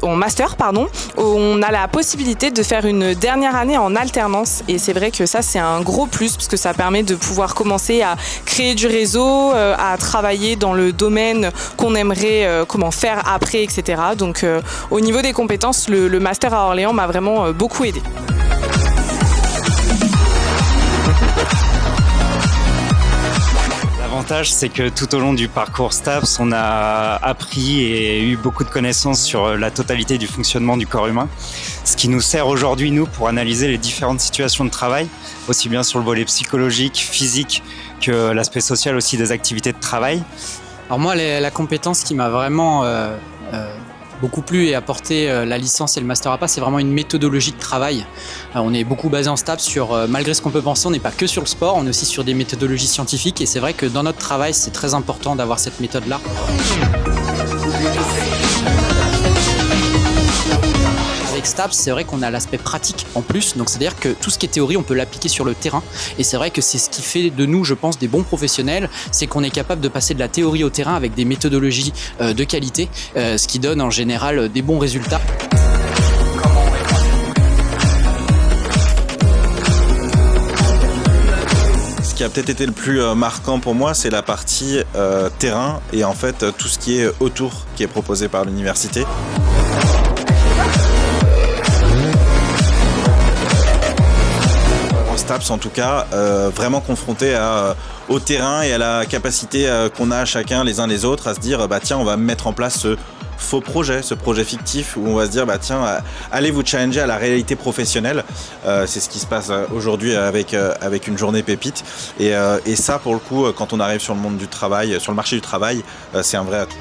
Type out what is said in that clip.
en master, où on a la possibilité de faire une dernière année en alternance. Et c'est vrai que ça, c'est un gros plus parce que ça permet de pouvoir commencer à créer du réseau, à travailler dans le domaine qu'on aimerait faire après, etc. Donc au niveau des compétences, le master à Orléans m'a vraiment beaucoup aidé. L'avantage, c'est que tout au long du parcours STAPS, on a appris et eu beaucoup de connaissances sur la totalité du fonctionnement du corps humain, ce qui nous sert aujourd'hui, nous, pour analyser les différentes situations de travail, aussi bien sur le volet psychologique, physique, que l'aspect social aussi des activités de travail. Alors moi, la compétence qui m'a vraiment beaucoup plu et apporté la licence et le master APA, c'est vraiment une méthodologie de travail. On est beaucoup basé en STAPS sur, malgré ce qu'on peut penser, on n'est pas que sur le sport, on est aussi sur des méthodologies scientifiques et c'est vrai que dans notre travail, c'est très important d'avoir cette méthode-là. Avec STAPS, c'est vrai qu'on a l'aspect pratique en plus, donc c'est-à-dire que tout ce qui est théorie, on peut l'appliquer sur le terrain. Et c'est vrai que c'est ce qui fait de nous, je pense, des bons professionnels, c'est qu'on est capable de passer de la théorie au terrain avec des méthodologies de qualité, ce qui donne en général des bons résultats. Ce qui a peut-être été le plus marquant pour moi, c'est la partie terrain et en fait tout ce qui est autour qui est proposé par l'université. STAPS en tout cas, vraiment confronté au terrain et à la capacité qu'on a chacun les uns les autres à se dire tiens, on va mettre en place ce faux projet, ce projet fictif où on va se dire tiens, allez vous challenger à la réalité professionnelle. C'est ce qui se passe aujourd'hui avec une journée pépite et ça pour le coup quand on arrive sur le monde du travail, sur le marché du travail, c'est un vrai atout.